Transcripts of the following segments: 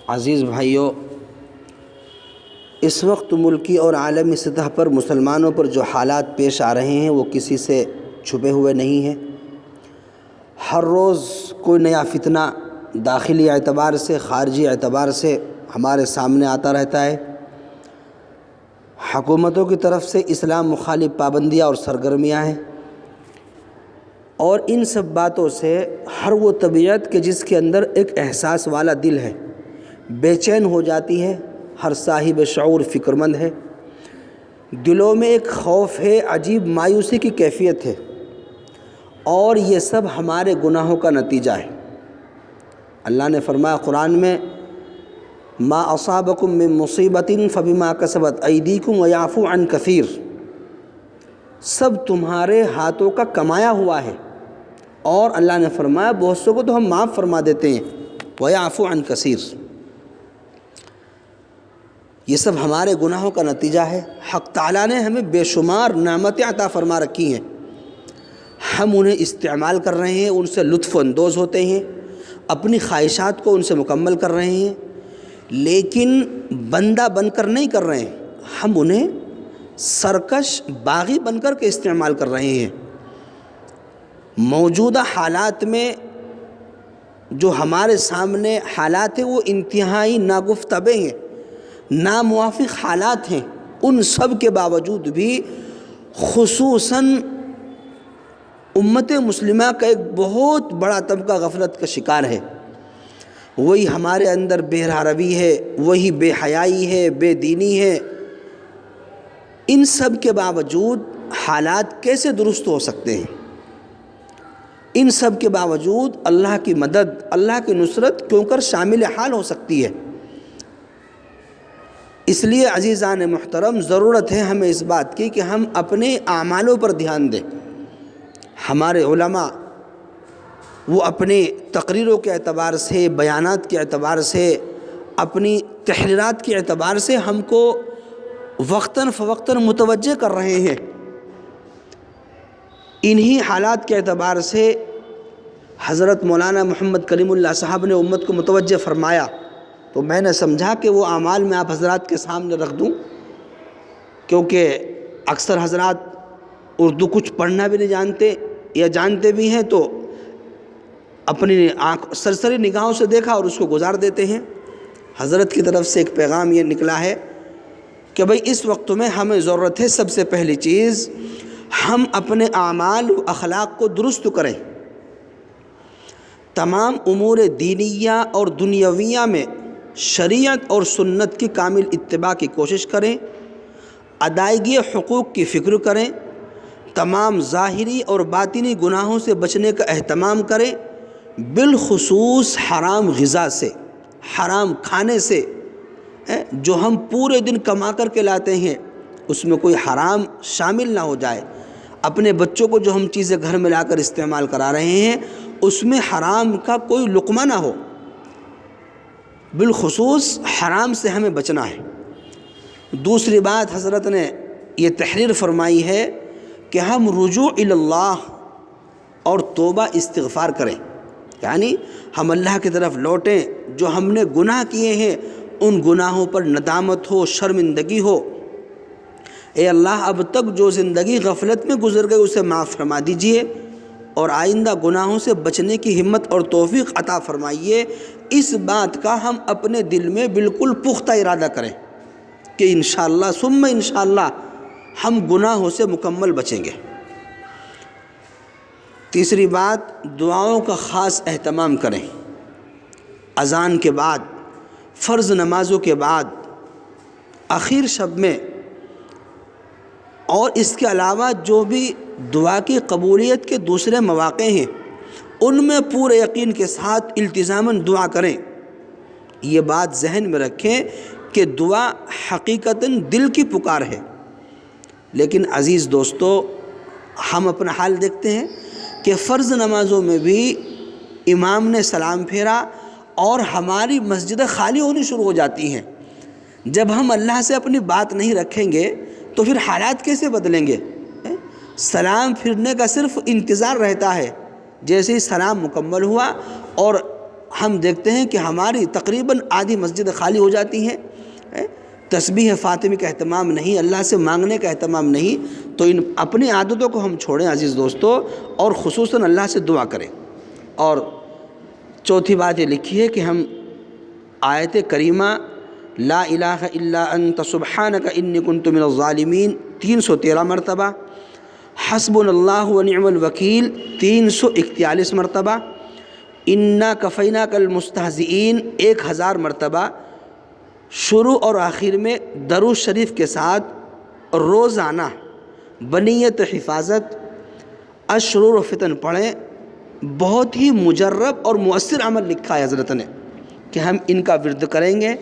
عزیز بھائیوں، اس وقت ملکی اور عالمی سطح پر مسلمانوں پر جو حالات پیش آ رہے ہیں وہ کسی سے چھپے ہوئے نہیں ہیں۔ ہر روز کوئی نیا فتنہ داخلی اعتبار سے خارجی اعتبار سے ہمارے سامنے آتا رہتا ہے۔ حکومتوں کی طرف سے اسلام مخالف پابندیاں اور سرگرمیاں ہیں، اور ان سب باتوں سے ہر وہ طبیعت کہ جس کے اندر ایک احساس والا دل ہے بے چین ہو جاتی ہے۔ ہر صاحب شعور فکر مند ہے، دلوں میں ایک خوف ہے، عجیب مایوسی کی کیفیت ہے، اور یہ سب ہمارے گناہوں کا نتیجہ ہے۔ اللہ نے فرمایا قرآن میں، ما اصابکم من مصیبت فبما کسبت ایدیکم ویعفو عن کثیر، سب تمہارے ہاتھوں کا کمایا ہوا ہے، اور اللہ نے فرمایا بہت سو کو تو ہم معاف فرما دیتے ہیں، ویعفو عن کثیر، یہ سب ہمارے گناہوں کا نتیجہ ہے۔ حق تعالیٰ نے ہمیں بے شمار نعمتیں عطا فرما رکھی ہیں، ہم انہیں استعمال کر رہے ہیں، ان سے لطف اندوز ہوتے ہیں، اپنی خواہشات کو ان سے مکمل کر رہے ہیں، لیکن بندہ بن کر نہیں کر رہے ہیں، ہم انہیں سرکش باغی بن کر کے استعمال کر رہے ہیں۔ موجودہ حالات میں جو ہمارے سامنے حالات ہیں وہ انتہائی ناگفتبے ہیں، ناموافق حالات ہیں، ان سب کے باوجود بھی خصوصاً امت مسلمہ کا ایک بہت بڑا طبقہ غفلت کا شکار ہے۔ وہی ہمارے اندر بے روی ہے، وہی بے حیائی ہے، بے دینی ہے۔ ان سب کے باوجود حالات کیسے درست ہو سکتے ہیں؟ ان سب کے باوجود اللہ کی مدد، اللہ کی نصرت کیوں کر شامل حال ہو سکتی ہے؟ اس لیے عزیزان محترم، ضرورت ہے ہمیں اس بات کی کہ ہم اپنے اعمالوں پر دھیان دیں۔ ہمارے علماء وہ اپنے تقریروں کے اعتبار سے، بیانات کے اعتبار سے، اپنی تحریرات کے اعتبار سے ہم کو وقتاً فوقتاً متوجہ کر رہے ہیں۔ انہی حالات کے اعتبار سے حضرت مولانا محمد کلیم اللہ صاحب نے امت کو متوجہ فرمایا، تو میں نے سمجھا کہ وہ اعمال میں آپ حضرات کے سامنے رکھ دوں، کیونکہ اکثر حضرات اردو کچھ پڑھنا بھی نہیں جانتے، یا جانتے بھی ہیں تو اپنی سرسری نگاہوں سے دیکھا اور اس کو گزار دیتے ہیں۔ حضرت کی طرف سے ایک پیغام یہ نکلا ہے کہ بھئی اس وقت میں ہمیں ضرورت ہے، سب سے پہلی چیز ہم اپنے اعمال و اخلاق کو درست کریں، تمام امور دینیہ اور دنیاویہ میں شریعت اور سنت کی کامل اتباع کی کوشش کریں، ادائیگی حقوق کی فکر کریں، تمام ظاہری اور باطنی گناہوں سے بچنے کا اہتمام کریں، بالخصوص حرام غذا سے، حرام کھانے سے، جو ہم پورے دن کما کر کے لاتے ہیں اس میں کوئی حرام شامل نہ ہو جائے۔ اپنے بچوں کو جو ہم چیزیں گھر میں لا کر استعمال کرا رہے ہیں اس میں حرام کا کوئی لقمہ نہ ہو، بالخصوص حرام سے ہمیں بچنا ہے۔ دوسری بات حضرت نے یہ تحریر فرمائی ہے کہ ہم رجوع اللہ اور توبہ استغفار کریں، یعنی ہم اللہ کی طرف لوٹیں، جو ہم نے گناہ کیے ہیں ان گناہوں پر ندامت ہو، شرمندگی ہو۔ اے اللہ، اب تک جو زندگی غفلت میں گزر گئی اسے معاف فرما دیجئے، اور آئندہ گناہوں سے بچنے کی ہمت اور توفیق عطا فرمائیے۔ اس بات کا ہم اپنے دل میں بالکل پختہ ارادہ کریں کہ انشاءاللہ ثم انشاءاللہ ہم گناہوں سے مکمل بچیں گے۔ تیسری بات، دعاؤں کا خاص اہتمام کریں۔ اذان کے بعد، فرض نمازوں کے بعد، آخر شب میں، اور اس کے علاوہ جو بھی دعا کی قبولیت کے دوسرے مواقع ہیں ان میں پورے یقین کے ساتھ التزاماً دعا کریں۔ یہ بات ذہن میں رکھیں کہ دعا حقیقتاً دل کی پکار ہے۔ لیکن عزیز دوستو، ہم اپنا حال دیکھتے ہیں کہ فرض نمازوں میں بھی امام نے سلام پھیرا اور ہماری مسجدیں خالی ہونی شروع ہو جاتی ہیں۔ جب ہم اللہ سے اپنی بات نہیں رکھیں گے تو پھر حالات کیسے بدلیں گے؟ سلام پھرنے کا صرف انتظار رہتا ہے، جیسے ہی سلام مکمل ہوا اور ہم دیکھتے ہیں کہ ہماری تقریباً آدھی مسجد خالی ہو جاتی ہیں، تسبیح فاطمی کا اہتمام نہیں، اللہ سے مانگنے کا اہتمام نہیں۔ تو ان اپنی عادتوں کو ہم چھوڑیں عزیز دوستو، اور خصوصاً اللہ سے دعا کریں۔ اور چوتھی بات یہ لکھی ہے کہ ہم آیت کریمہ لا الہ الا انت سبحانک انی کنت من الظالمین 313 مرتبہ، حسبنا اللہ ونعم الوکیل 341 مرتبہ، انا کفیناک المستہزئین 1000 مرتبہ شروع اور آخر میں درود شریف کے ساتھ روزانہ بنیت حفاظت الشرور و فتن پڑھیں۔ بہت ہی مجرب اور مؤثر عمل لکھا ہے حضرت نے کہ ہم ان کا ورد کریں گے،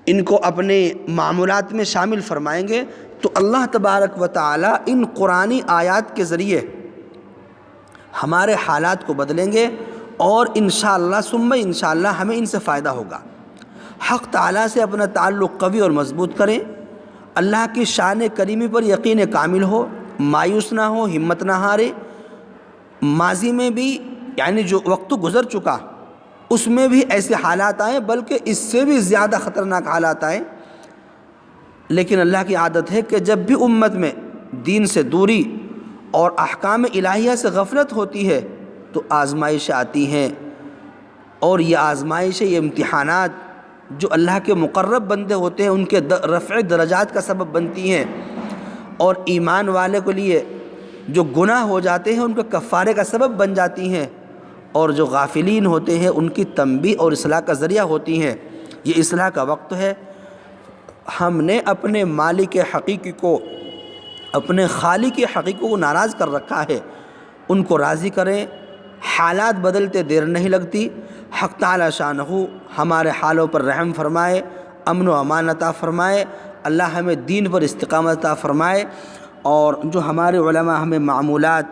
ان کو اپنے معمولات میں شامل فرمائیں گے تو اللہ تبارک و تعالی ان قرآنی آیات کے ذریعے ہمارے حالات کو بدلیں گے، اور انشاءاللہ ثم انشاءاللہ ہمیں ان سے فائدہ ہوگا۔ حق تعالیٰ سے اپنا تعلق قوی اور مضبوط کریں، اللہ کی شان کریمی پر یقین کامل ہو، مایوس نہ ہو، ہمت نہ ہارے۔ ماضی میں بھی یعنی جو وقت گزر چکا اس میں بھی ایسے حالات آئے، بلکہ اس سے بھی زیادہ خطرناک حالات آئے، لیکن اللہ کی عادت ہے کہ جب بھی امت میں دین سے دوری اور احکام الہیہ سے غفلت ہوتی ہے تو آزمائشیں آتی ہیں، اور یہ آزمائشیں، یہ امتحانات جو اللہ کے مقرب بندے ہوتے ہیں ان کے رفع درجات کا سبب بنتی ہیں، اور ایمان والے کے لیے جو گناہ ہو جاتے ہیں ان کے کفارے کا سبب بن جاتی ہیں، اور جو غافلین ہوتے ہیں ان کی تنبیہ اور اصلاح کا ذریعہ ہوتی ہیں۔ یہ اصلاح کا وقت ہے۔ ہم نے اپنے مالک حقیقی کو، اپنے خالق حقیقی کو ناراض کر رکھا ہے، ان کو راضی کریں۔ حالات بدلتے دیر نہیں لگتی۔ حق تعالی شانہ ہمارے حالوں پر رحم فرمائے، امن و امان عطا فرمائے، اللہ ہمیں دین پر استقامت عطا فرمائے، اور جو ہمارے علماء ہمیں معمولات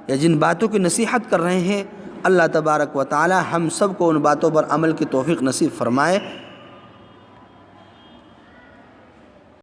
یا جن باتوں کی نصیحت کر رہے ہیں، اللہ تبارک و تعالی ہم سب کو ان باتوں پر عمل کی توفیق نصیب فرمائے۔